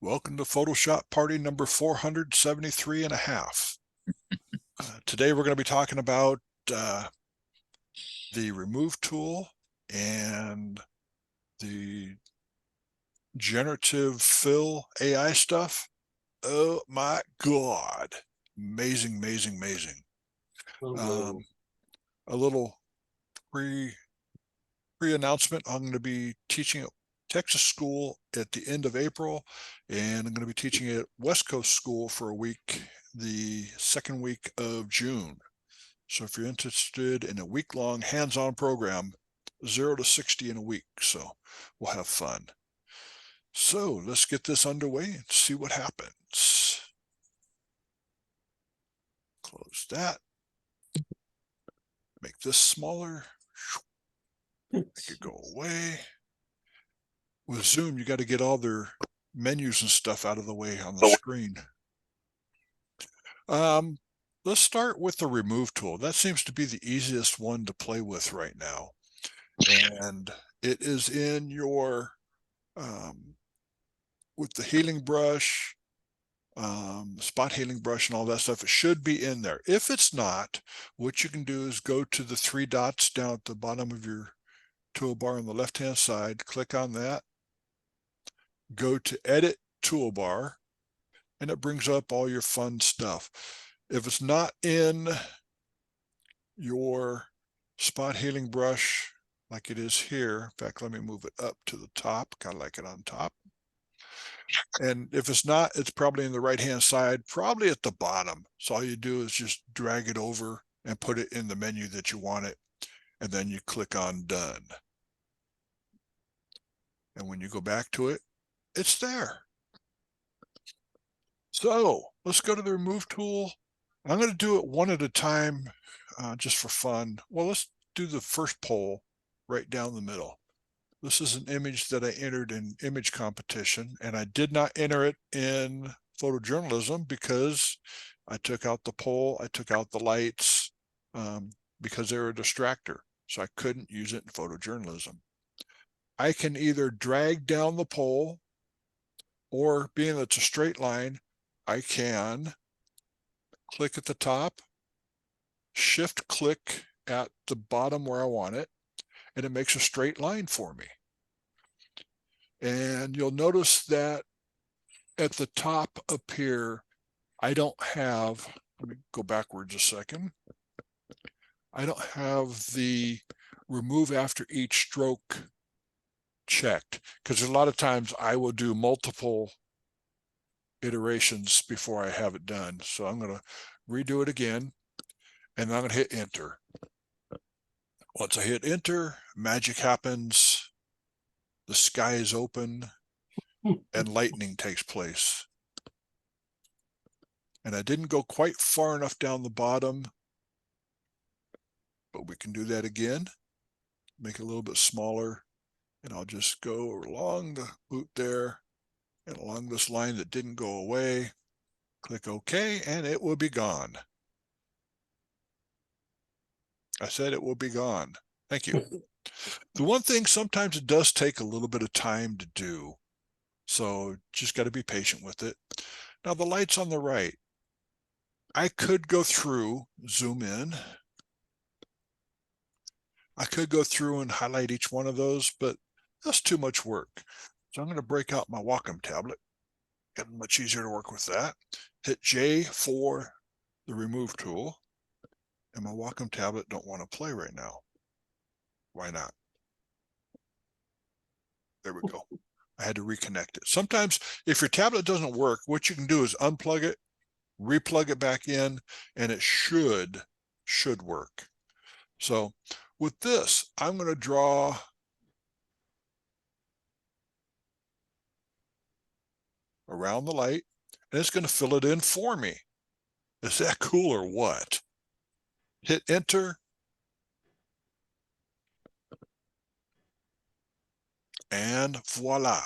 Welcome to Photoshop party number 473 and a half. Today we're going to be talking about the remove tool and the generative fill AI stuff. Oh my God. Amazing, amazing, amazing. A little pre-announcement. I'm going to be teaching at Texas school at the end of April, and I'm going to be teaching at West Coast school for a week, the second week of June. So if you're interested in a week-long hands-on program, 0 to 60 in a week, so we'll have fun. So let's get this underway and see what happens. Close that. Make this smaller. Make it go away. With Zoom, you got to get all their menus and stuff out of the way on the screen. Let's start with the remove tool. That seems to be the easiest one to play with right now. And it is in your, with the healing brush, spot healing brush and all that stuff, it should be in there. If it's not, what you can do is go to the three dots down at the bottom of your toolbar on the left-hand side, click on that, go to Edit Toolbar, and it brings up all your fun stuff. If it's not in your spot healing brush like it is here, in fact, let me move it up to the top, kind of like it on top. And if it's not, it's probably in the right-hand side, probably at the bottom. So all you do is just drag it over and put it in the menu that you want it, and then you click on Done. And when you go back to it, it's there. So let's go to the remove tool. I'm going to do it one at a time, just for fun. Well, let's do the first poll right down the middle. This is an image that I entered in image competition, and I did not enter it in photojournalism because I took out the poll, I took out the lights, because they're a distractor. So I couldn't use it in photojournalism. I can either drag down the poll, or being that it's a straight line, I can click at the top, shift click at the bottom where I want it, and it makes a straight line for me. And you'll notice that at the top up here, I don't have, let me go backwards a second. I don't have the remove after each stroke checked, because a lot of times I will do multiple iterations before I have it done. So I'm going to redo it again, and I'm going to hit enter. Once I hit enter, magic happens, the sky is open, and lightning takes place. And I didn't go quite far enough down the bottom, but we can do that again. Make it a little bit smaller, and I'll just go along the boot there and along this line that didn't go away. Click OK, and it will be gone. I said it will be gone. Thank you. The one thing, sometimes it does take a little bit of time to do, so just got to be patient with it. Now the lights on the right, I could go through, zoom in. I could go through and highlight each one of those, but that's too much work. So I'm going to break out my Wacom tablet. Get much easier to work with that. Hit J for the remove tool. And my Wacom tablet don't want to play right now. Why not? There we go. I had to reconnect it. Sometimes if your tablet doesn't work, what you can do is unplug it, replug it back in, and it should work. So with this, I'm going to draw around the light, and it's going to fill it in for me. Is that cool or what? Hit enter. And voila,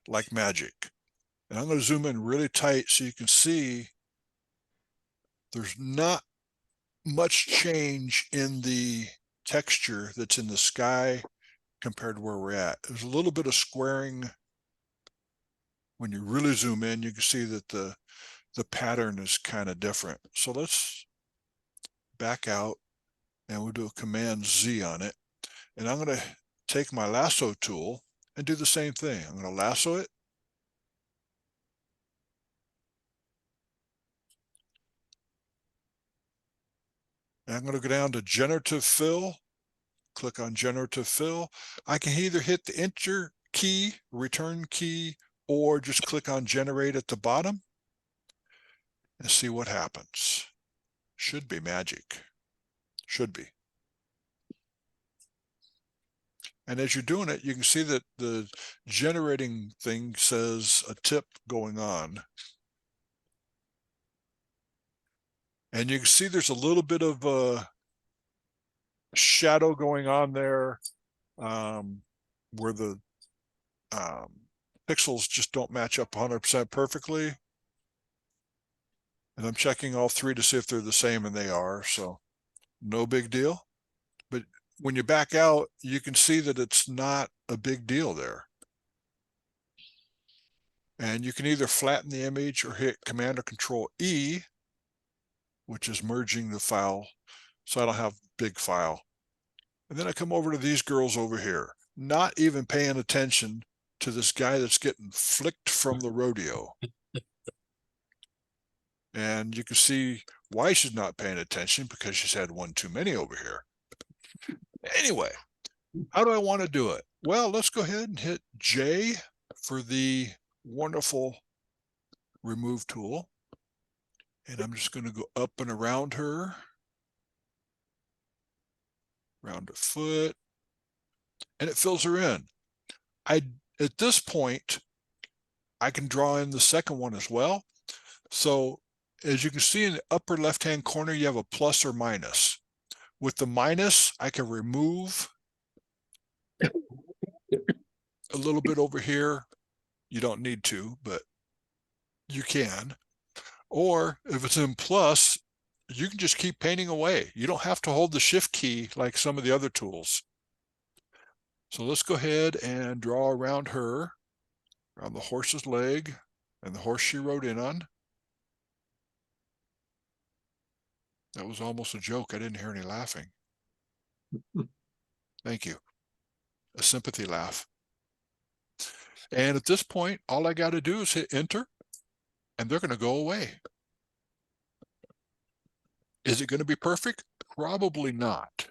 like magic. And I'm going to zoom in really tight so you can see there's not much change in the texture that's in the sky compared to where we're at. There's a little bit of squaring when you really zoom in, you can see that the pattern is kind of different. So let's back out and we'll do a Command Z on it. And I'm going to take my lasso tool and do the same thing. I'm going to lasso it. And I'm going to go down to Generative Fill, click on Generative Fill. I can either hit the Enter key, Return key, or just click on Generate at the bottom and see what happens. Should be magic. Should be. And as you're doing it, you can see that the generating thing says a tip going on. And you can see there's a little bit of a shadow going on there, where the pixels just don't match up 100% perfectly. And I'm checking all three to see if they're the same, and they are, so no big deal. But when you back out, you can see that it's not a big deal there. And you can either flatten the image or hit Command or Control E, which is merging the file, so I don't have big file. And then I come over to these girls over here, not even paying attention to this guy that's getting flicked from the rodeo. And you can see why she's not paying attention, because she's had one too many over here. Anyway, how do I want to do it? Well, let's go ahead and hit J for the wonderful remove tool. And I'm just going to go up and around her, around her foot, and it fills her in. At this point, I can draw in the second one as well. So as you can see in the upper left-hand corner, you have a plus or minus. With the minus, I can remove a little bit over here. You don't need to, but you can. Or if it's in plus, you can just keep painting away. You don't have to hold the shift key like some of the other tools. So let's go ahead and draw around her, around the horse's leg and the horse she rode in on. That was almost a joke. I didn't hear any laughing. Thank you. A sympathy laugh. And at this point, all I got to do is hit enter, and they're going to go away. Is it going to be perfect? Probably not.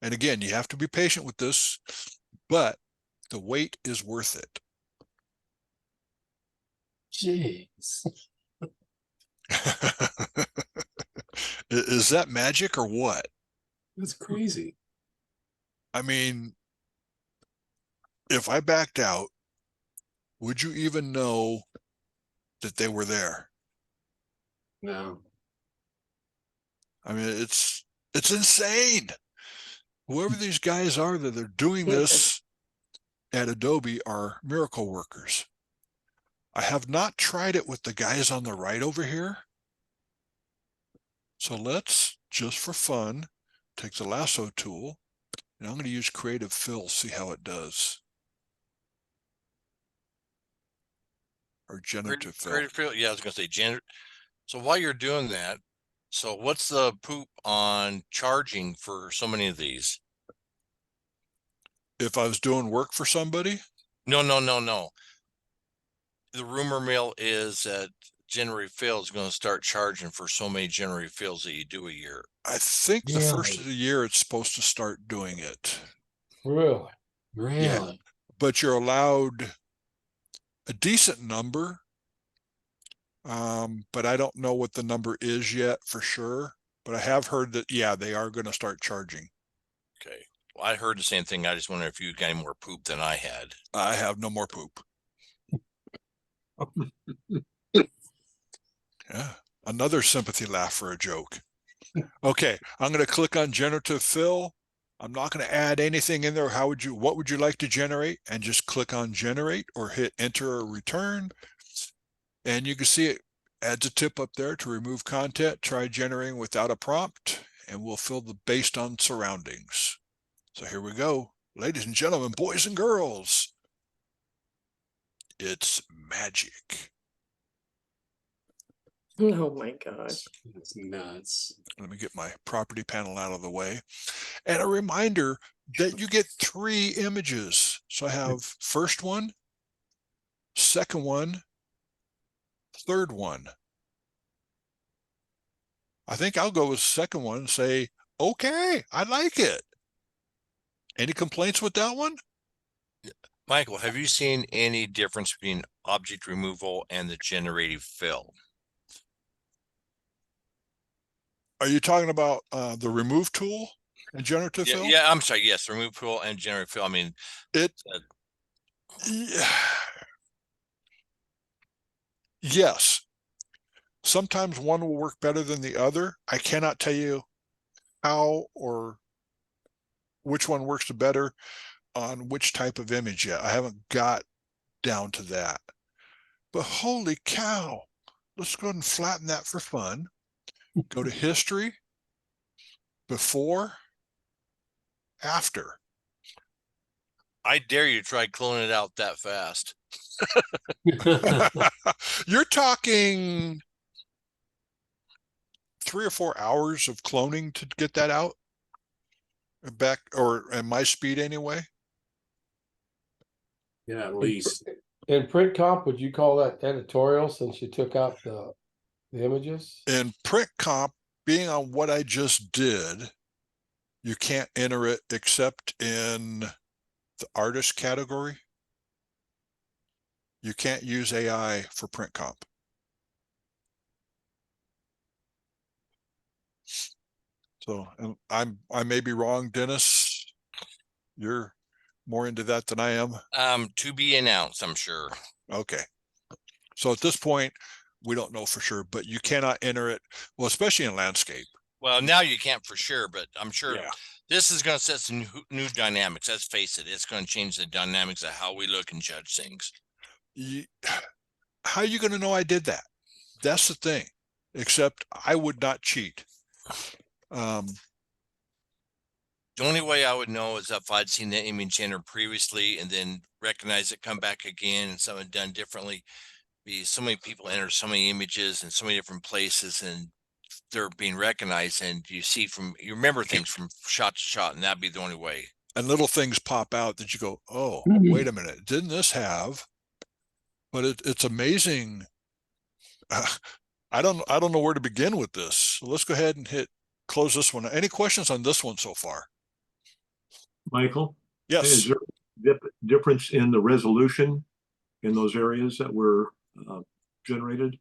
And again, you have to be patient with this, but the wait is worth it. Jeez. Is that magic or what? That's crazy. I mean, if I backed out, would you even know that they were there? No. I mean, it's insane. Whoever these guys are that are doing this at Adobe are miracle workers. I have not tried it with the guys on the right over here. So let's, just for fun, take the lasso tool, and I'm going to use Creative Fill, see how it does. Or Generative Fill. Creative Fill, yeah, I was going to say generative. So while you're doing that, so what's the poop on charging for so many of these? If I was doing work for somebody? No. The rumor mill is that Generative Fill is going to start charging for so many Generative Fills that you do a year. I think the first of the year it's supposed to start doing it. Really? Really? Yeah. But you're allowed a decent number. But I don't know what the number is yet for sure. But I have heard that, yeah, they are going to start charging. Okay. Well, I heard the same thing. I just wonder if you got any more poop than I had. I have no more poop. Yeah. Another sympathy laugh for a joke. Okay. I'm going to click on Generative Fill. I'm not going to add anything in there. What would you like to generate? And just click on Generate or hit Enter or Return. And you can see it adds a tip up there to remove content. Try generating without a prompt. and we'll fill the based on surroundings. So here we go. Ladies and gentlemen, boys and girls, it's magic. Oh my gosh. It's nuts. Let me get my property panel out of the way. And a reminder that you get 3 images. So I have first one, second one, third one. I think I'll go with second one and say, okay, I like it. Any complaints with that one? Michael, have you seen any difference between object removal and the generative fill? Are you talking about the remove tool and generative Yeah, fill? yeah, I'm sorry. Yes, remove tool and generative fill. I mean, It, yes. Sometimes one will work better than the other. I cannot tell you how or which one works better on which type of image yet. I haven't got down to that. But holy cow, let's go ahead and flatten that for fun. Go to history, before, after. I dare you to try cloning it out that fast. You're talking 3 or 4 hours of cloning to get that out back, or at my speed anyway. Yeah, at least. In print comp, would you call that editorial since you took out the images? In print comp, being on what I just did, you can't enter it except in the artist category. You can't use AI for print comp. So, and I may be wrong, Dennis. You're more into that than I am. To be announced, I'm sure. Okay. So at this point, we don't know for sure, but you cannot enter it. Well, especially in landscape. Well, now you can't for sure, but I'm sure Yeah. this is going to set some new dynamics. Let's face it, it's going to change the dynamics of how we look and judge things. How are you going to know I did that? That's the thing. Except I would not cheat. The only way I would know is if I'd seen the image entered previously and then recognize it, come back again, and something done differently. Be so many people enter so many images in so many different places, and they're being recognized, and you remember things from shot to shot, and that'd be the only way. And little things pop out that you go, oh, wait a minute, didn't this have? But it's amazing. I don't know where to begin with this. So let's go ahead and close this one. Any questions on this one so far? Michael? Yes. Is there difference in the resolution in those areas that were generated?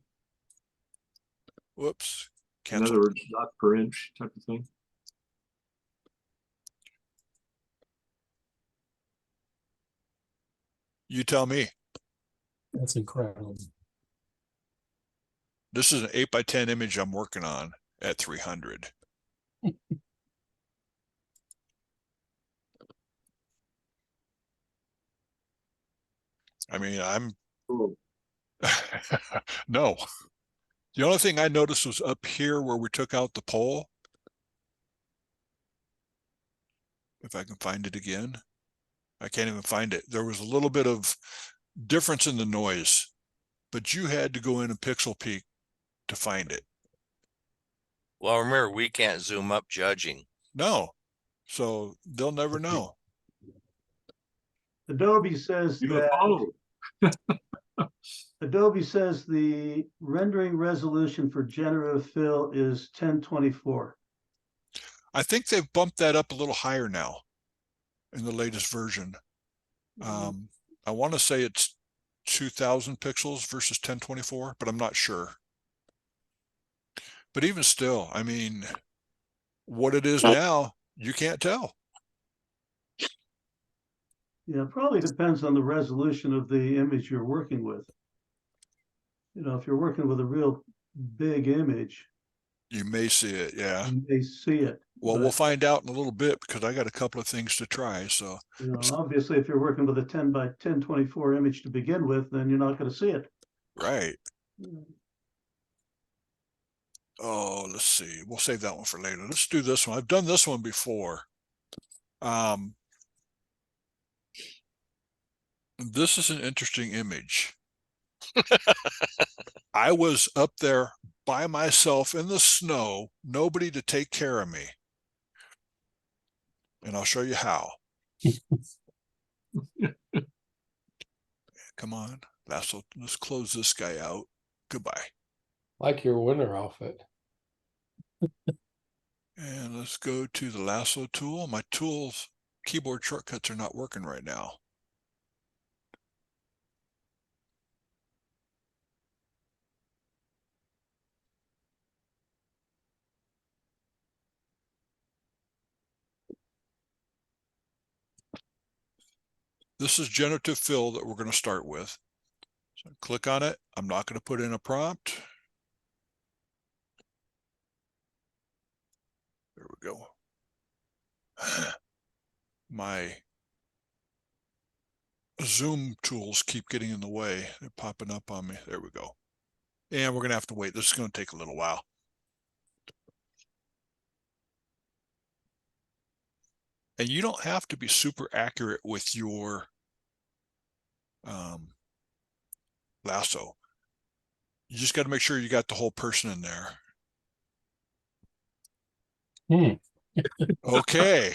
Whoops. In Cancel. other words, dots per inch type of thing? You tell me. That's incredible. This is an 8x10 image I'm working on at 300. I mean, Oh, no. The only thing I noticed was up here where we took out the pole. If I can find it again. I can't even find it. There was a little bit of difference in the noise, but you had to go in and pixel peek to find it. Well, remember, we can't zoom up judging. No. So they'll never know. Adobe says that Adobe says the rendering resolution for generative fill is 1024. I think they've bumped that up a little higher now in the latest version. I want to say it's 2000 pixels versus 1024, but I'm not sure. But even still, I mean, what it is now, you can't tell. Yeah, it probably depends on the resolution of the image you're working with. You know, if you're working with a real big image, You may see it, yeah. you may see it. Well, but, we'll find out in a little bit because I got a couple of things to try. So, you know, obviously, if you're working with a 10 by 1024 image to begin with, then you're not going to see it. right. oh, let's see. We'll save that one for later. Let's do this one. I've done this one before. This is an interesting image. I was up there by myself in the snow, nobody to take care of me. And I'll show you how. Come on, lasso. Let's close this guy out. Goodbye. Like your winter outfit. And let's go to the lasso tool. My tools, keyboard shortcuts are not working right now. This is generative fill that we're going to start with. So click on it. I'm not going to put in a prompt. There we go. My zoom tools keep getting in the way. They're popping up on me. There we go. And we're going to have to wait. This is going to take a little while. And you don't have to be super accurate with your lasso. You just got to make sure you got the whole person in there. Okay.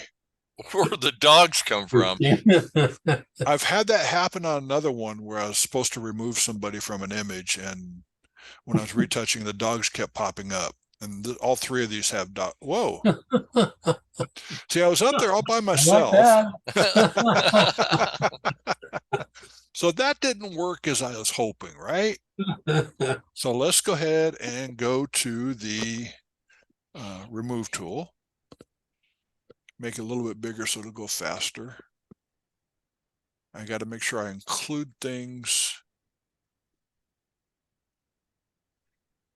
Where the dogs come from. I've had that happen on another one where I was supposed to remove somebody from an image, and when I was retouching, the dogs kept popping up. And all three of these have dog. Whoa. See, I was up there all by myself. So that didn't work as I was hoping, right? So let's go ahead and go to the remove tool. Make it a little bit bigger so it'll go faster. I got to make sure I include things.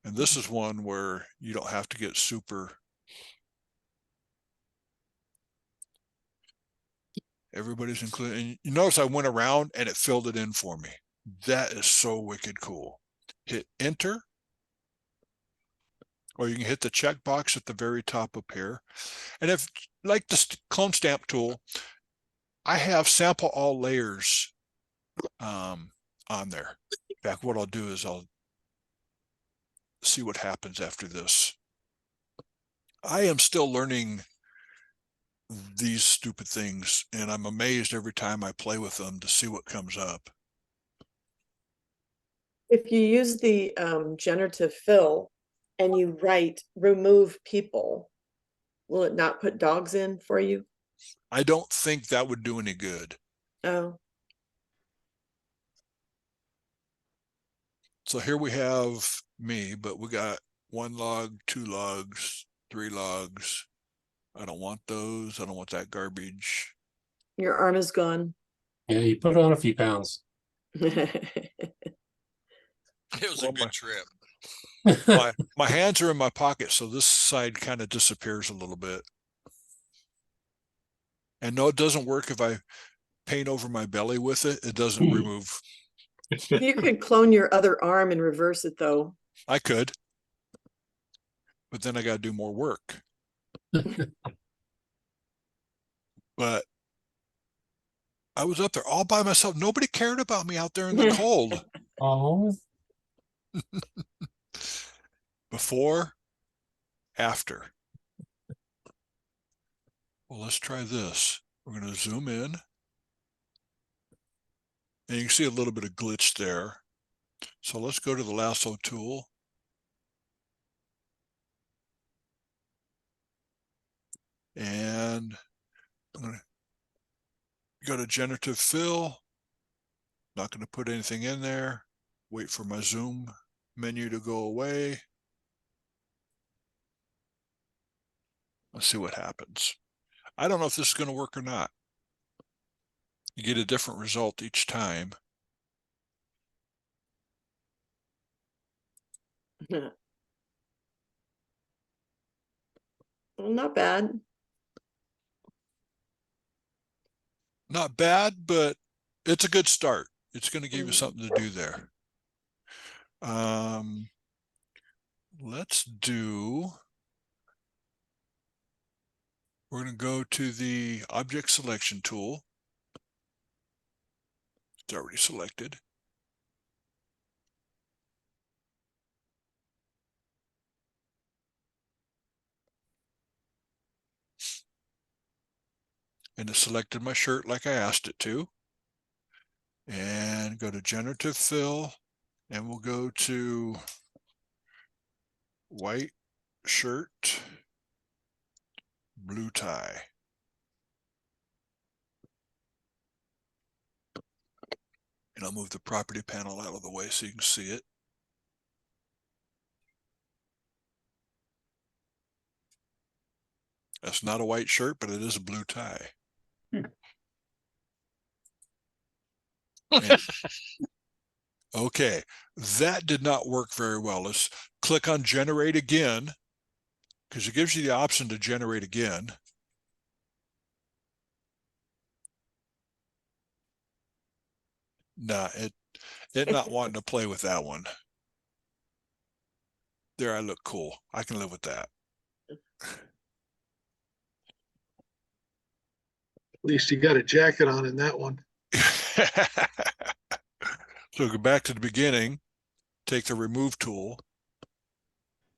And this is one where you don't have to get super. Everybody's included. And you notice I went around and it filled it in for me. That is so wicked cool. Hit enter. Or you can hit the checkbox at the very top up here. And if, like the clone stamp tool, I have sample all layers on there. In fact, what I'll do is I'll see what happens after this. I am still learning these stupid things, and I'm amazed every time I play with them to see what comes up. If you use the generative fill and you write remove people, will it not put dogs in for you? I don't think that would do any good. Oh, So here we have me, but we got 1 log, 2 logs, 3 logs. I don't want those. I don't want that garbage. your arm is gone. Yeah, you put on a few pounds. It was a good trip. My hands are in my pocket, so this side kind of disappears a little bit. And no, it doesn't work if I paint over my belly with it. It doesn't remove. You could clone your other arm and reverse it though. I could, but then I got to do more work. But I was up there all by myself. Nobody cared about me out there in the cold. Oh, Before, after. Well, let's try this. We're going to zoom in. And you can see a little bit of glitch there. So let's go to the lasso tool. And I'm going to go to generative fill. Not going to put anything in there. Wait for my zoom menu to go away. Let's see what happens. I don't know if this is going to work or not. You get a different result each time. Well, not bad. Not bad, but it's a good start. It's going to give you something to do there. let's do, we're going to go to the object selection tool. It's already selected. And it selected my shirt like I asked it to. And go to generative fill, and we'll go to white shirt, blue tie. And I'll move the property panel out of the way so you can see it. That's not a white shirt, but it is a blue tie. And, okay, that did not work very well. Let's click on generate again, because it gives you the option to generate again. Nah, it not wanting to play with that one. There, I look cool. I can live with that. At least you got a jacket on in that one. So go back to the beginning, take the remove tool,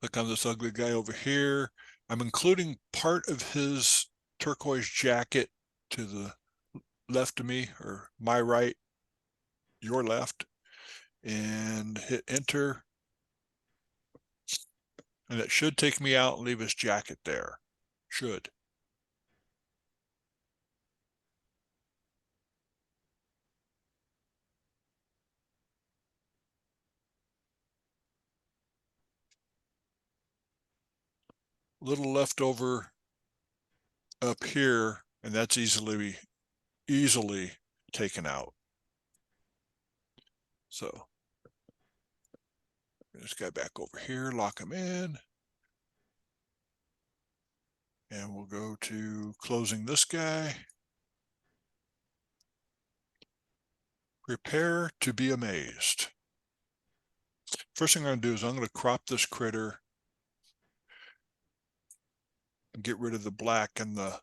click on this ugly guy over here. I'm including part of his turquoise jacket to the left of me, or my right, your left, and hit enter. And it should take me out and leave his jacket there. Should. Little leftover up here, and that's easily taken out. So this guy back over here, lock him in. And we'll go to closing this guy. Prepare to be amazed. First thing I'm going to do is I'm going to crop this critter and get rid of the black and the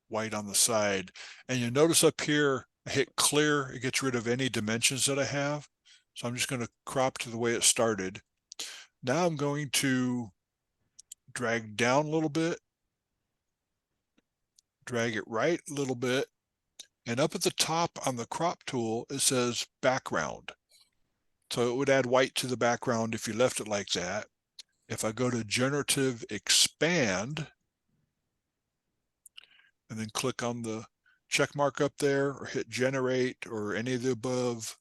white on the side. And you notice up here, I hit clear, it gets rid of any dimensions that I have. So I'm just going to crop to the way it started. Now I'm going to drag down a little bit, drag it right a little bit, and up at the top on the crop tool, it says background. So it would add white to the background if you left it like that. If I go to generative expand, and then click on the check mark up there, or hit generate, or any of the above,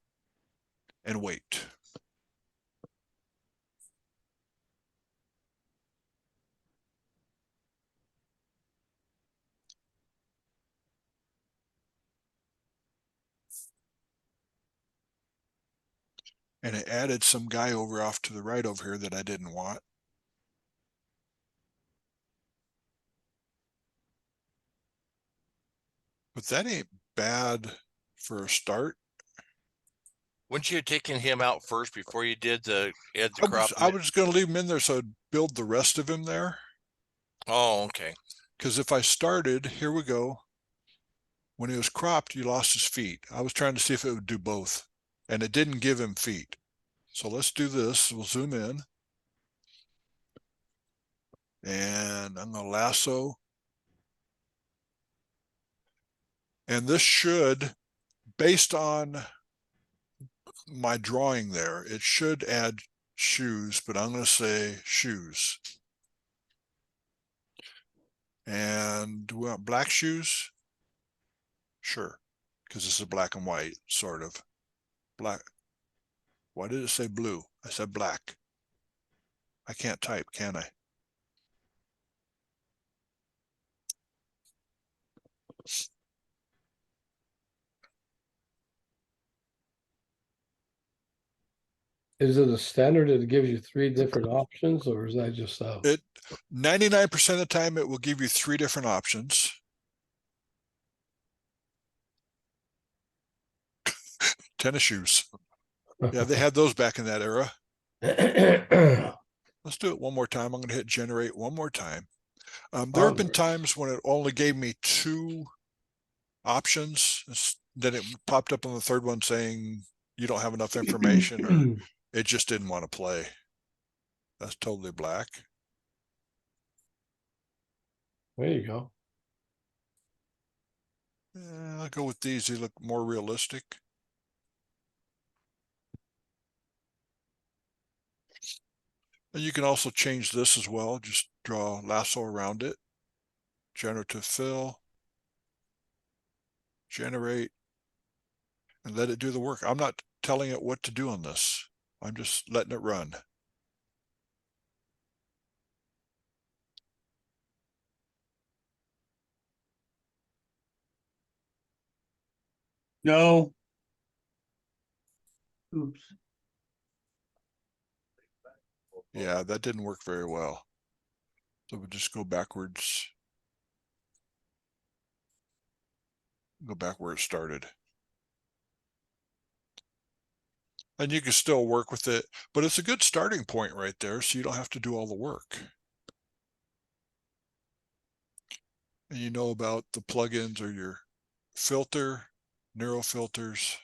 and wait. And it added some guy over off to the right over here that I didn't want. But that ain't bad for a start. Wouldn't you have taken him out first before you did the add the crop? I was going to leave him in there so I'd build the rest of him there. Oh, okay. Because if I started, here we go. When he was cropped, you lost his feet. I was trying to see if it would do both, and it didn't give him feet. So let's do this. We'll zoom in. And I'm going to lasso. And this should, based on my drawing there, it should add shoes, but I'm going to say shoes. And do we want black shoes? Sure, because this is black and white, sort of. Black. Why did it say blue? I said black. I can't type, can I? Is it a standard that gives you 3 different options, or is that just It 99% of the time it will give you 3 different options. 10 shoes. Yeah, they had those back in that era. Let's do it one more time. I'm going to hit generate one more time. There have been Onward. times when it only gave me 2 options. Then it popped up on the third one saying you don't have enough information, or it just didn't want to play. That's totally black. There you go. I'll go with these. They look more realistic. And you can also change this as well. Just draw a lasso around it. Generative fill. Generate. And let it do the work. I'm not telling it what to do on this. I'm just letting it run. No, Oops. Yeah, that didn't work very well. So we'll just go backwards. Go back where it started. And you can still work with it, but it's a good starting point right there, so you don't have to do all the work. And you know about the plugins or your filter, neural filters.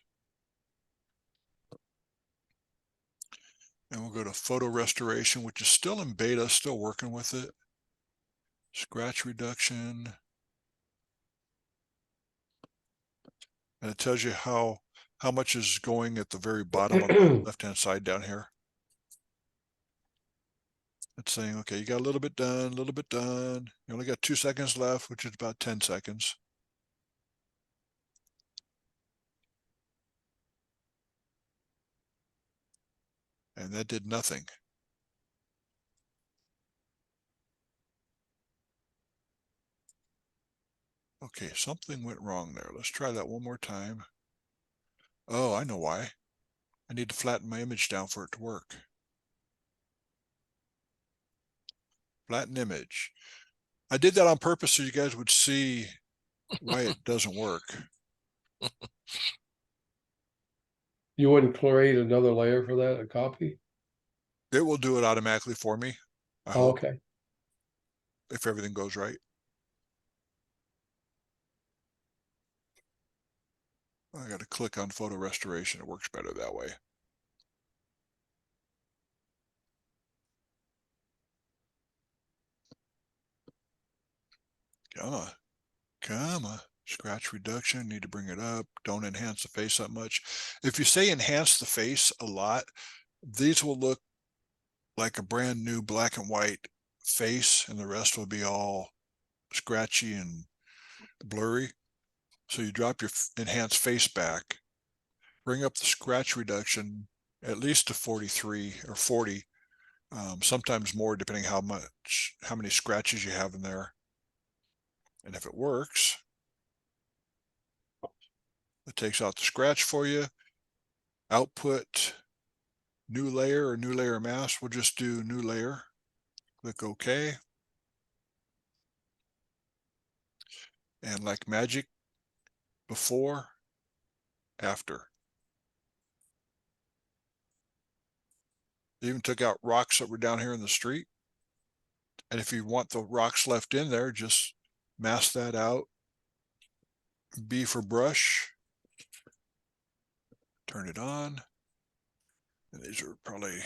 And we'll go to photo restoration, which is still in beta, still working with it. Scratch reduction. And it tells you how much is going at the very bottom on the left-hand side down here. It's saying, okay, you got a little bit done, a little bit done. You only got 2 seconds left, which is about 10 seconds. And that did nothing. Okay, something went wrong there. Let's try that one more time. Oh, I know why. I need to flatten my image down for it to work. Flatten image. I did that on purpose so you guys would see why it doesn't work. You wouldn't create another layer for that, a copy? It will do it automatically for me, I Oh, hope, okay. if everything goes right. I got to click on photo restoration. It works better that way. Come on. Come on. Scratch reduction. Need to bring it up. Don't enhance the face that much. If you say enhance the face a lot, these will look like a brand new black and white face, and the rest will be all scratchy and blurry. So you drop your enhanced face back, bring up the scratch reduction at least to 43 or 40, sometimes more depending how many scratches you have in there. And if it works, it takes out the scratch for you. Output new layer or new layer mask. We'll just do new layer. Click OK. And like magic, before, after. Even took out rocks that were down here in the street. And if you want the rocks left in there, just mask that out. B for brush. Turn it on. And these are probably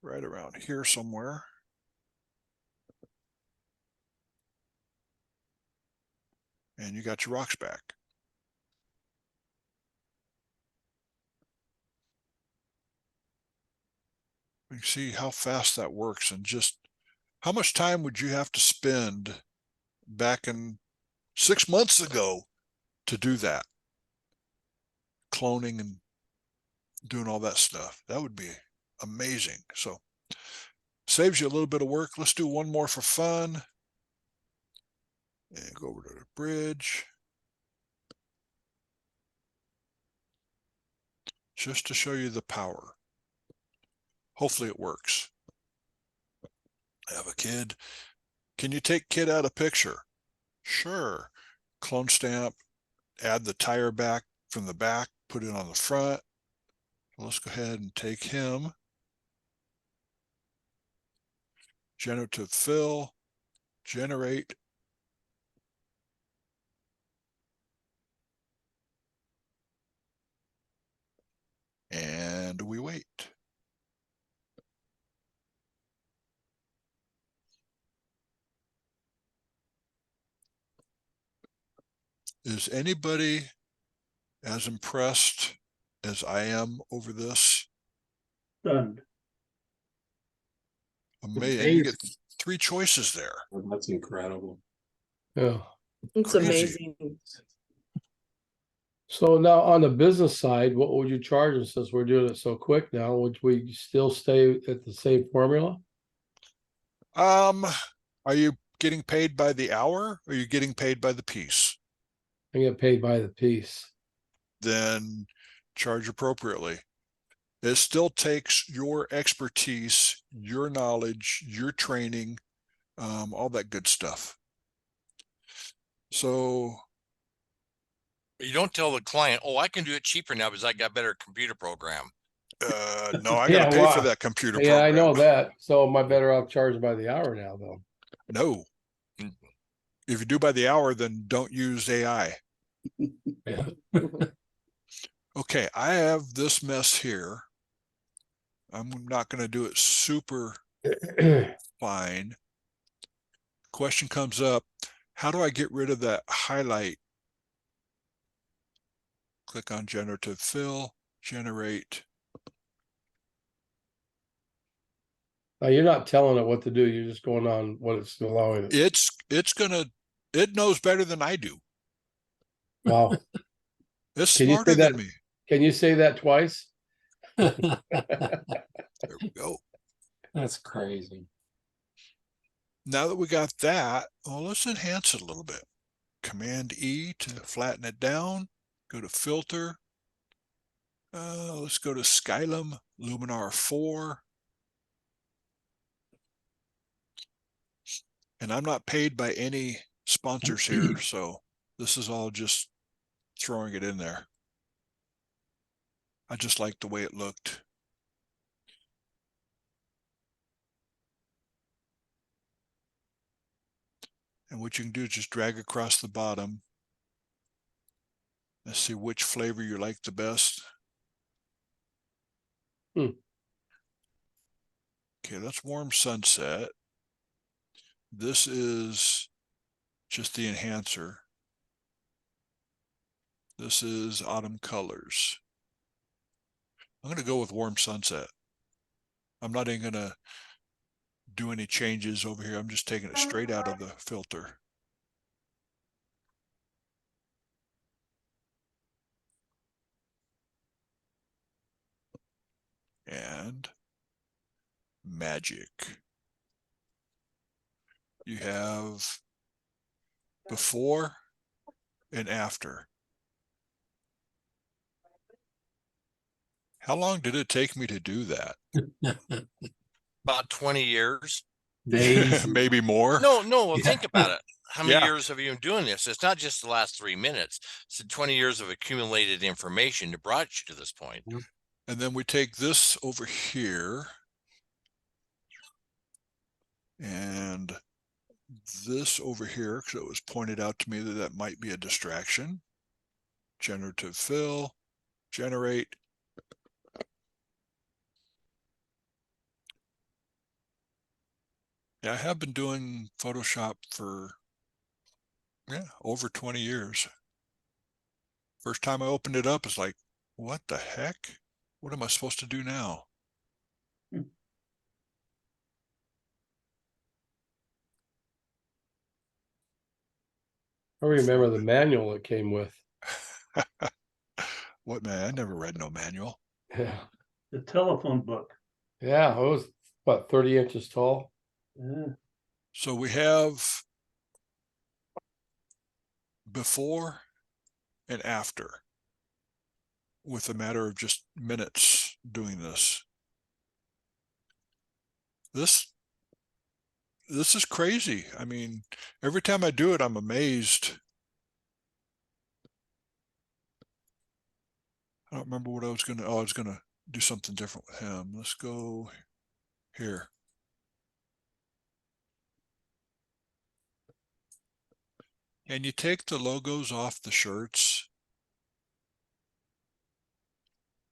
right around here somewhere. And you got your rocks back. You can see how fast that works, and just how much time would you have to spend back in 6 months ago to do that? Cloning and doing all that stuff. That would be amazing. So saves you a little bit of work. Let's do one more for fun. And go over to the bridge. Just to show you the power. Hopefully it works. I have a kid. Can you take kid out of picture? Sure. Clone stamp, add the tire back from the back, put it on the front. Let's go ahead and take him. generative fill, generate. And we wait. Is anybody as impressed as I am over this? Done. Amazing. You get 3 choices there. Oh, that's incredible. Yeah. It's Crazy. amazing. So now on the business side, what would you charge us since we're doing it so quick now? Would we still stay at the same formula? Are you getting paid by the hour or are you getting paid by the piece? I get paid by the piece. Then charge appropriately. It still takes your expertise, your knowledge, your training, all that good stuff. So You don't tell the client, oh, I can do it cheaper now because I got better computer program. no, I Yeah, gotta pay for wow. that computer Yeah, I program. know that. So am I better off charging by the hour now, though? No. If you do by the hour, then don't use AI. Yeah. Okay, I have this mess here. I'm not going to do it super fine. Question comes up, how do I get rid of that highlight? Click on generative fill, generate. Now you're not telling it what to do. You're just going on what it's allowing it. It knows better than I do. Wow. It's Can you say smarter that? than me. Can you say that twice? There we go. That's crazy. Now that we got that, well, let's enhance it a little bit. Command E to flatten it down. Go to filter. Let's go to Skylum Luminar 4. And I'm not paid by any sponsors here, so this is all just throwing it in there. I just like the way it looked. And what you can do is just drag across the bottom. Let's see which flavor you like the best. Hmm. Okay, that's Warm Sunset. This is just the enhancer. This is Autumn Colors. I'm going to go with Warm Sunset. I'm not even going to do any changes over here. I'm just taking it straight out of the filter. And magic. You have before and after. How long did it take me to do that? About 20 years. Days. Maybe more. No, well, Yeah. think about it. How many Yeah. years have you been doing this? It's not just the last 3 minutes. It's 20 years of accumulated information that brought you to this point. And then we take this over here and this over here, because it was pointed out to me that that might be a distraction. Generative fill, generate. Yeah, I have been doing Photoshop for over 20 years. First time I opened it up, it's like, what the heck? What am I supposed to do now? I remember the manual it came with. What man? I never read no manual. Yeah. The telephone book. Yeah, it was what, 30 inches tall? Yeah. So we have before and after with a matter of just minutes doing this. This is crazy. I mean, every time I do it, I'm amazed. I don't remember what I was going to, I was going to do something different with him. Let's go here. And you take the logos off the shirts.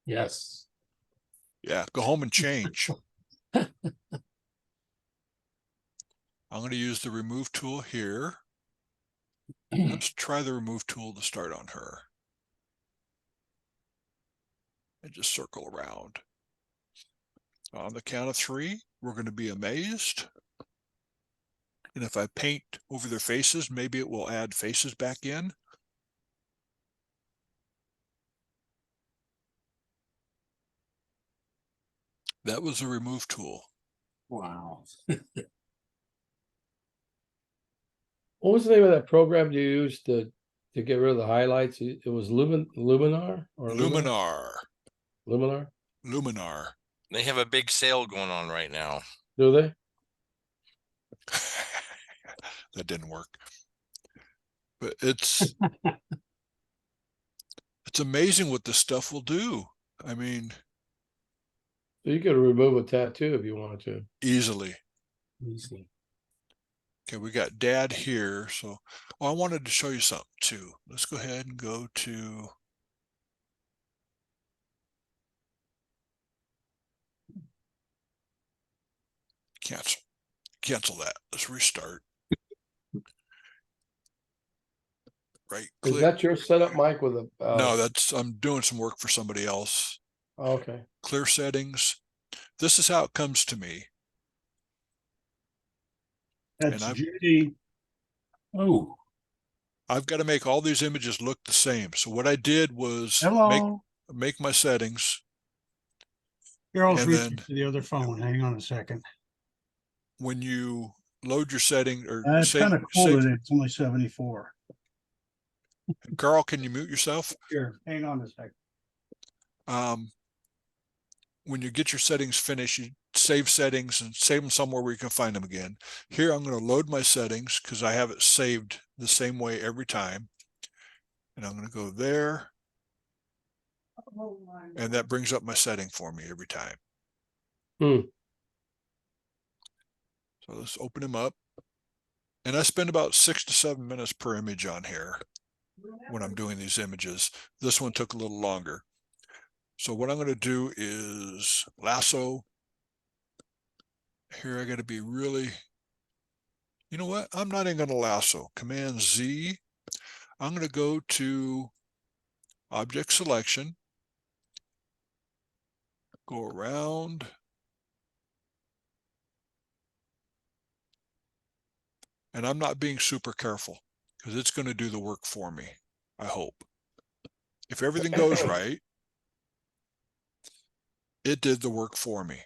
Yes. Yeah, go home and change. I'm going to use the remove tool here. Let's try the remove tool to start on her. And just circle around. On the count of 3, we're going to be amazed. And if I paint over their faces, maybe it will add faces back in. That was a remove tool. Wow. What was the name of that program you used to get rid of the highlights? It was Luminar or Luminar. Luminar? Luminar. They have a big sale going on right now. Do they? That didn't work. But it's amazing what this stuff will do. I mean, So you could remove a tattoo if you wanted to. easily. Easy. Okay, we got Dad here. So I wanted to show you something too. Let's go ahead and go to cancel. Cancel that. Let's restart. Right click. Is that your setup, Mike, with a No, I'm doing some work for somebody else. okay. Clear settings. This is how it comes to me. That's And Judy. Oh, I've got to make all these images look the same. So what I did was Hello, make my settings. Carol's and reaching then- to the other phone. Hang on a second. When you load your setting or It's save, kind of cool save, today. It's only 74. Carl, can you mute yourself? Here, hang on a second. When you get your settings finished, you save settings and save them somewhere where you can find them again. Here, I'm going to load my settings because I have it saved the same way every time. And I'm going to go there. And that brings up my setting for me every time. Hmm. So let's open them up. And I spend about 6 to 7 minutes per image on here when I'm doing these images. This one took a little longer. So what I'm going to do is lasso. Here I got to be really, you know what? I'm not even going to lasso. Command Z. I'm going to go to object selection, go around, and I'm not being super careful because it's going to do the work for me, I hope. If everything goes right, it did the work for me.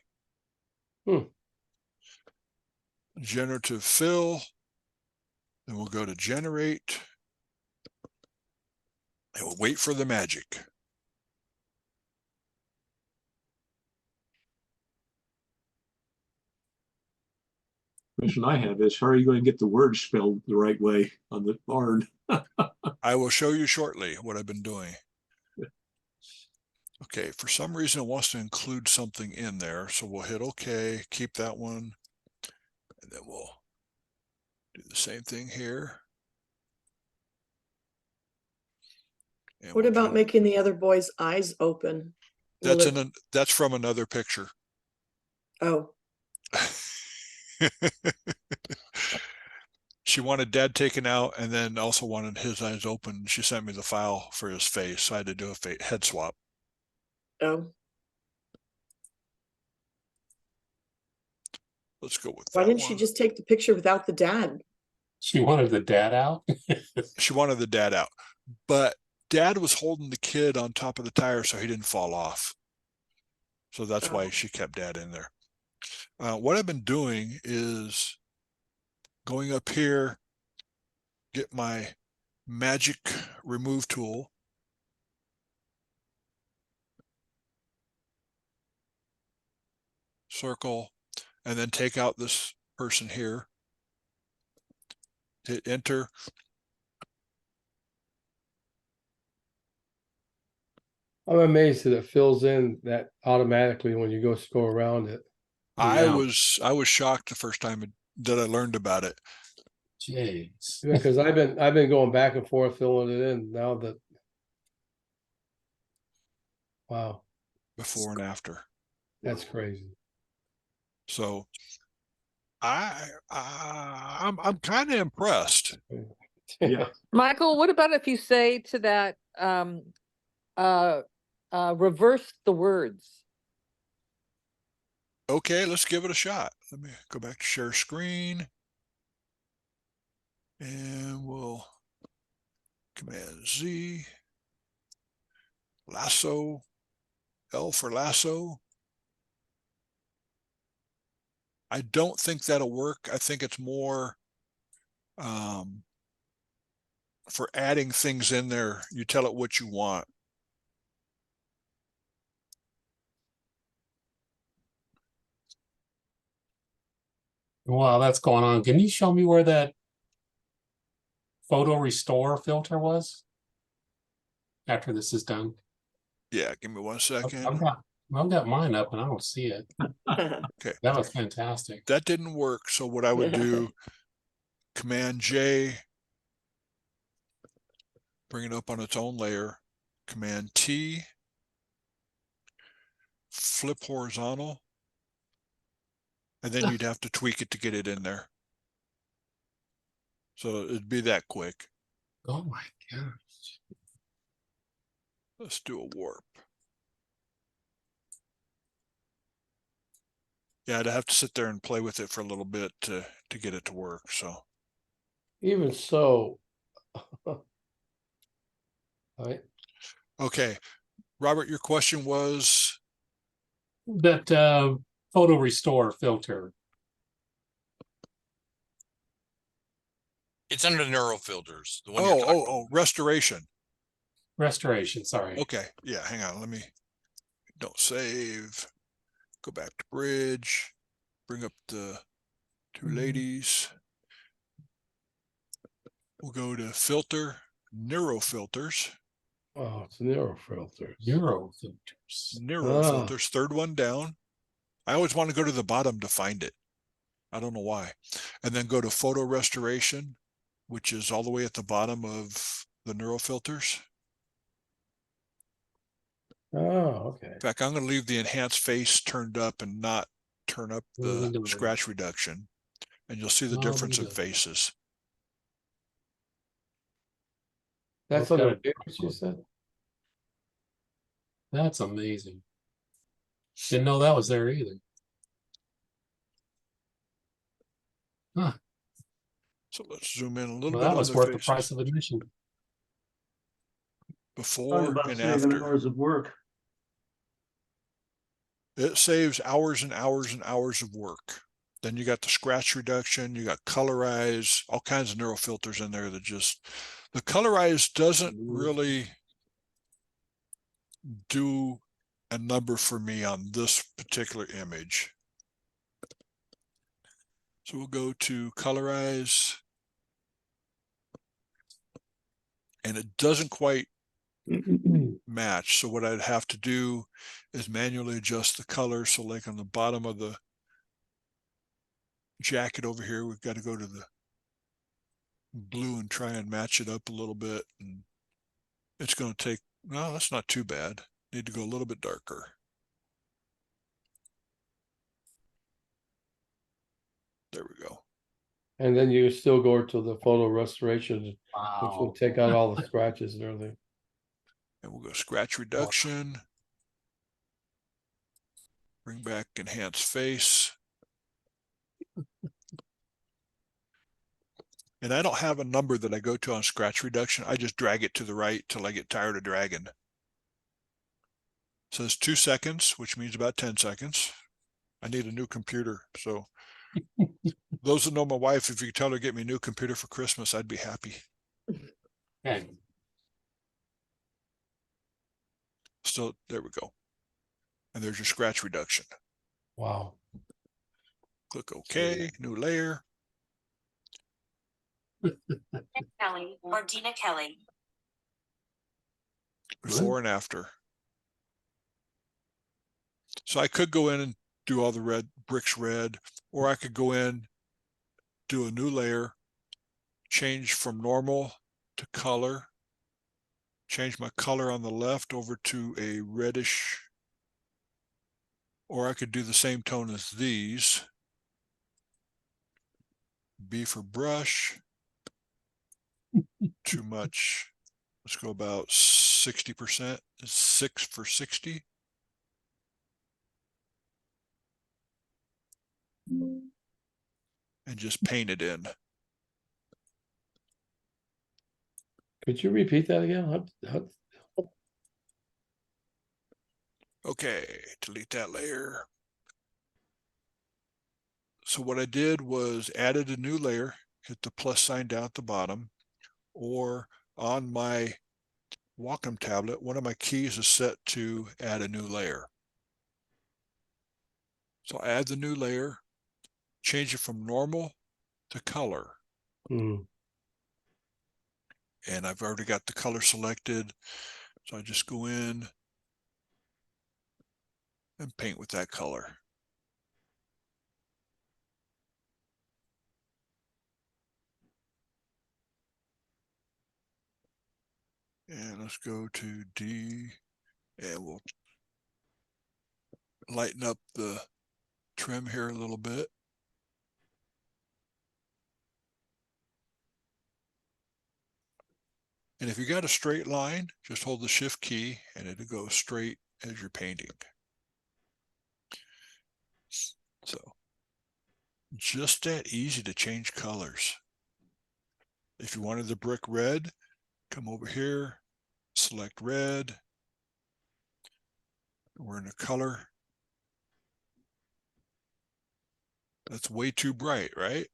Generative fill, then we'll go to generate, and we'll wait for the magic. Question I have is, how are you going to get the words spelled the right way on the barn? I will show you shortly what I've been doing. Okay, for some reason it wants to include something in there, so we'll hit OK, keep that one, and then we'll do the same thing here. And What we'll about do, making the other boy's eyes open? Will that's from another picture. Oh, She wanted Dad taken out and then also wanted his eyes open. She sent me the file for his face, so I had to do a head swap. oh. Let's go with Why that didn't one. she just take the picture without the dad? she wanted the dad out. She wanted the dad out, but Dad was holding the kid on top of the tire so he didn't fall off. So that's why she kept Dad in there. What I've been doing is going up here, get my magic remove tool. Circle, and then take out this person here. Hit enter. I'm amazed that it fills in that automatically when you go around it. I Yeah. was shocked the first time that I learned about it. Jeez. Yeah, because I've been going back and forth filling it in now that. Wow, before and after. that's crazy. So I'm kind of impressed. Yeah. Michael, what about if you say to that, reverse the words? Okay, let's give it a shot. Let me go back to share screen. And we'll Command Z, lasso, L for lasso. I don't think that'll work. I think it's more for adding things in there. You tell it what you want. While that's going on, can you show me where that photo restore filter was? After this is done. Yeah, give me 1 I've second. I've got mine up and I don't see it. Okay, That was fantastic. that didn't work. So what I would do, Command J, bring it up on its own layer. Command T, flip horizontal. And then you'd have to tweak it to get it in there. So it'd be that quick. Oh my gosh. Let's do a warp. Yeah, I'd have to sit there and play with it for a little bit to get it to work. So Even so. Right. okay, Robert, your question was That photo restore filter. It's under neural filters. The one you're talking about. restoration. Restoration, sorry. Okay, yeah, hang on. Let me don't save. Go back to bridge. Bring up the two ladies. We'll go to filter, neuro filters. Oh, it's narrow filters. Euro filters. Neuro Ah. filters, third one down. I always want to go to the bottom to find it. I don't know why. And then go to photo restoration, which is all the way at the bottom of the neural filters. Oh, okay. In fact, I'm going to leave the enhanced face turned up and not turn up What are we the doing? scratch reduction. And you'll see the What are we difference in doing? faces. That's Okay. under favorites, you said? That's amazing. Didn't know that was there either. Huh. So let's zoom in a little Well, bit that on was the worth faces. the price of admission. Talk Before about and saving after. hours of work. It saves hours and hours and hours of work. Then you got the scratch reduction, you got colorize, all kinds of neural filters in there that just, the colorize doesn't really do a number for me on this particular image. So we'll go to colorize, and it doesn't quite match. So what I'd have to do is manually adjust the color. So like on the bottom of the jacket over here, we've got to go to the blue and try and match it up a little bit. And it's going to take, no, that's not too bad. Need to go a little bit darker. There we go. And then you still go to the photo restoration, which will Wow. take out all the scratches and everything. And we'll go scratch reduction. Bring back enhance face. And I don't have a number that I go to on scratch reduction. I just drag it to the right till I get tired of dragging. It says 2 seconds, which means about 10 seconds. I need a new computer. So those that know my wife, if you could tell her to get me a new computer for Christmas, I'd be happy. Okay. So there we go. And there's your scratch reduction. Wow. Click OK, new layer. Kelly or Dina Kelly. Before and after. So I could go in and do all the red bricks red, or I could go in, do a new layer, change from normal to color, change my color on the left over to a reddish, or I could do the same tone as these. B for brush. Too much. Let's go about 60%. 6 for 60. And just paint it in. Could you repeat that again? Okay, delete that layer. So what I did was added a new layer, hit the plus sign down at the bottom, or on my Wacom tablet, one of my keys is set to add a new layer. So I add the new layer, change it from normal to color. Hmm. And I've already got the color selected. So I just go in and paint with that color. And let's go to D, and we'll lighten up the trim here a little bit. And if you got a straight line, just hold the shift key and it'll go straight as you're painting. So just that easy to change colors. If you wanted the brick red, come over here, select red. We're in a color. That's way too bright, right?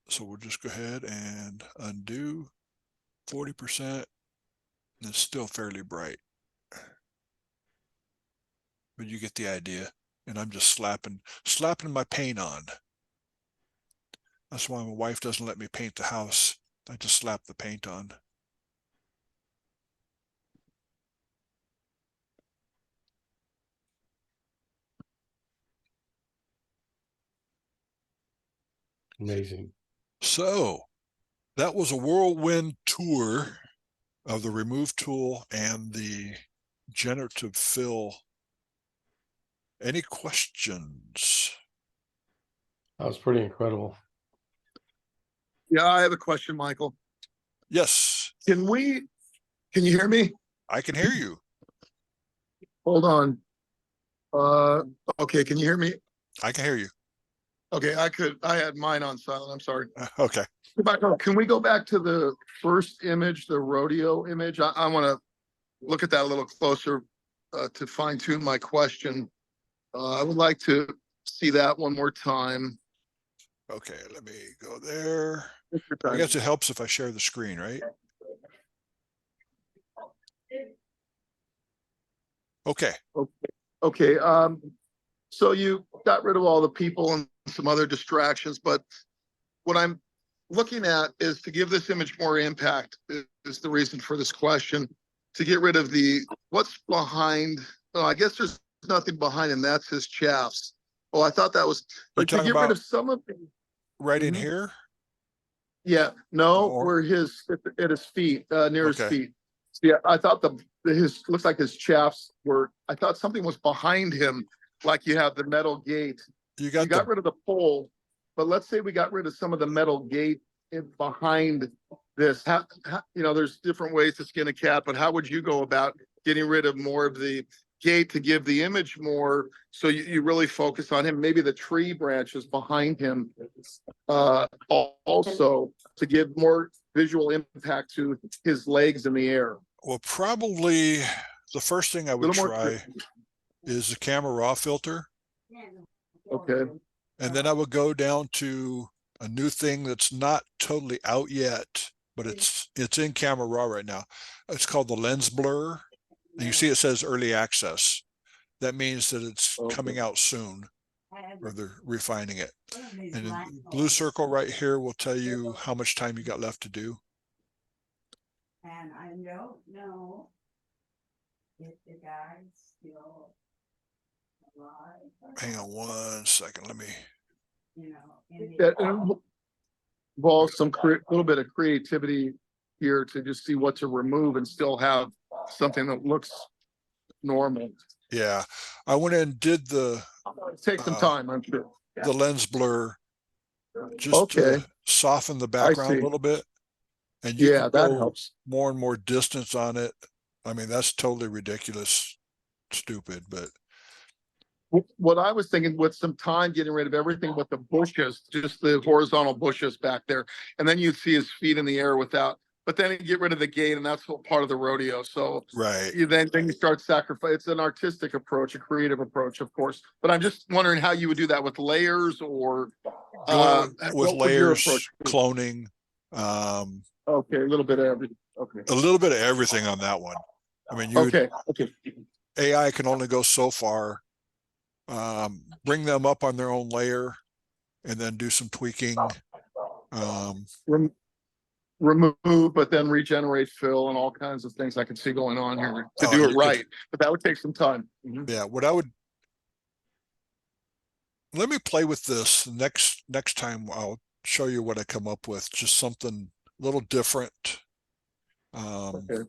So we'll just go ahead and undo 40%. It's still fairly bright. But you get the idea. And I'm just slapping my paint on. That's why my wife doesn't let me paint the house. I just slap the paint on. Amazing. So that was a whirlwind tour of the remove tool and the generative fill. Any questions? That was pretty incredible. Yeah, I have a question, Michael. Yes, Can you hear me? I can hear you. Hold on. Okay, can you hear me? I can hear you. Okay, I had mine on silent. I'm sorry. Okay. Michael, can we go back to the first image, the rodeo image? I want to look at that a little closer to fine tune my question. I would like to see that one more time. Okay, let me go there. Take your I time. guess it helps if I share the screen, right? Okay. Okay, so you got rid of all the people and some other distractions, but what I'm looking at is to give this image more impact is the reason for this question. To get rid of what's behind, I guess there's nothing behind him, that's his chaffs. Oh, I thought that was, You're but to talking get rid about of some of the, right in Mhm. here? Yeah, no, Or- where at his feet, near his Okay. feet. Yeah, I thought his looks like his chaffs were. I thought something was behind him, like you have the metal gate. You You got got the rid of the pole, but let's say we got rid of some of the metal gate behind this. There's different ways to skin a cat, but how would you go about getting rid of more of the gate to give the image more? So you really focus on him. Maybe the tree branches behind him, also to give more visual impact to his legs in the air. well, probably the first thing I A would little more. try is the camera raw filter. Okay. And then I would go down to a new thing that's not totally out yet, but it's in camera raw right now. It's called the lens blur. And you see it says early access. That means that it's coming out soon, or they're refining it. And the blue circle right here will tell you how much time you got left to do. And I don't know if the guy's still alive. Hang on one second. Let me. You know, in Yeah, the, involve some little bit of creativity here to just see what to remove and still have something that looks normal. Yeah, I went in and did Take some time, I'm sure. the lens blur just Okay, to soften the I background see. a little bit. And you Yeah, can that go helps. more and more distance on it. I mean, that's totally ridiculous, stupid, but What I was thinking, with some time, getting rid of everything but the bushes, just the horizontal bushes back there. And then you'd see his feet in the air without, but then you get rid of the gate, and that's what part of the rodeo. So right. then you start sacrifice. It's an artistic approach, a creative approach, of course. But I'm just wondering how you would do that with layers, or Go with what would your approach layers, be? cloning, Okay, a little bit of everything. Okay. a little bit of everything on that one. I mean, Okay. Okay. AI can only go so far. Bring them up on their own layer and then do some tweaking. Remove, but then regenerate, fill, and all kinds of things I can see going on here to do you it could- right. But that would take some time. Yeah, what I would, let me play with this next time. I'll show you what I come up with. Just something a little different. Okay.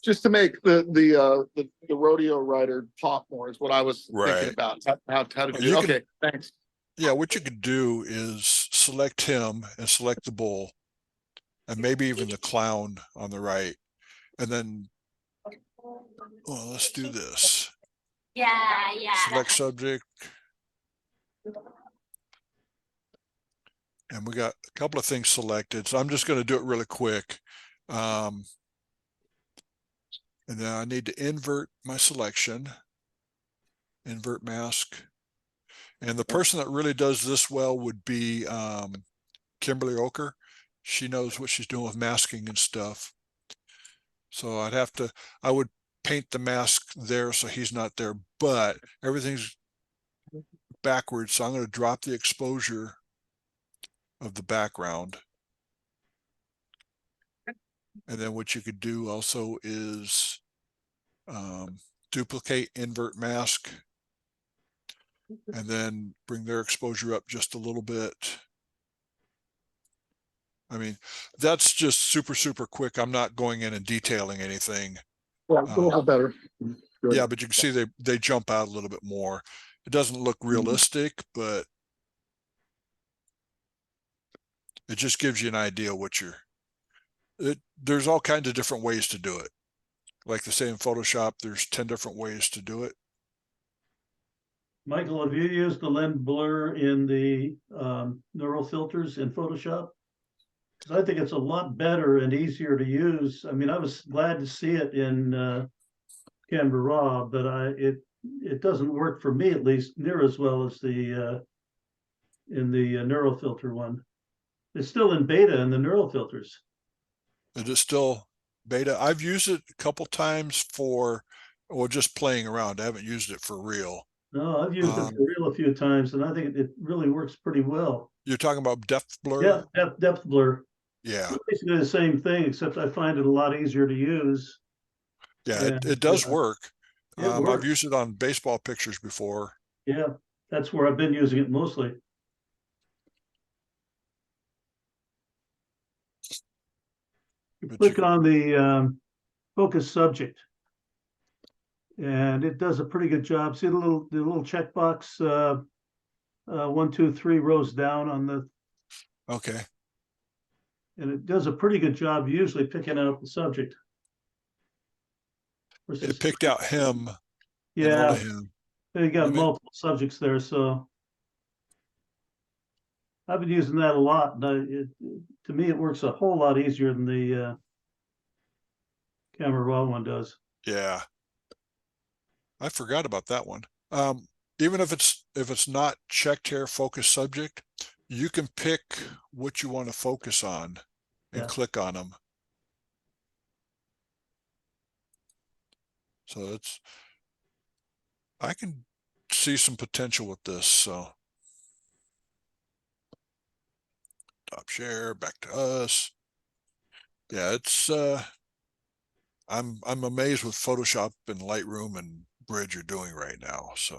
Just to make the rodeo rider pop more is what I was Right. thinking about. How to do You it. can- Okay, thanks. Yeah, what you could do is select him and select the bull and maybe even the clown on the right. And then, well, let's do this. Yeah, Select subject. And we got a couple of things selected. So I'm just going to do it really quick. And then I need to invert my selection, invert mask. And the person that really does this well would be Kimberly Oker. She knows what she's doing with masking and stuff. So I would paint the mask there so he's not there, but everything's backwards. So I'm going to drop the exposure of the background. And then what you could do also is duplicate, invert mask, and then bring their exposure up just a little bit. I mean, that's just super quick. I'm not going in and detailing anything. Well, a little better. Good. Yeah, but you can see they jump out a little bit more. It doesn't look realistic, but it just gives you an idea what there's all kinds of different ways to do it. Like they say in Photoshop, there's 10 different ways to do it. Michael, have you used the lens blur in the neural filters in Photoshop? Because I think it's a lot better and easier to use. I mean, I was glad to see it in Canva Raw, but it doesn't work for me, at least near as well as the in the neural filter one. It's still in beta in the neural filters. It is still beta. I've used it a couple times well, just playing around. I haven't used it for real. No, I've used it for real a few times, and I think it really works pretty well. You're talking about depth blur? Yeah, depth blur. Yeah. It's basically the same thing, except I find it a lot easier to use. Yeah, it does work. Works. I've used it on baseball pictures before. Yeah, that's where I've been using it mostly. Click on the focus subject, and it does a pretty good job. See the little checkbox, 1, 2, 3 rows down on the. Okay. And it does a pretty good job usually picking out the subject. It picked out him. Yeah, only him. you got multiple subjects there, so I've been using that a lot. And to me, it works a whole lot easier than the Camera Raw one does. Yeah. I forgot about that one. Even if it's not checked here, focus subject, you can pick what you want to focus on and click on them. So I can see some potential with this. So top share, back to us. Yeah, it's I'm amazed with Photoshop and Lightroom and Bridge are doing right now. So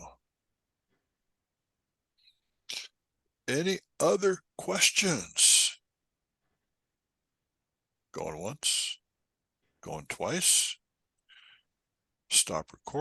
any other questions? Going once, going twice. Stop recording.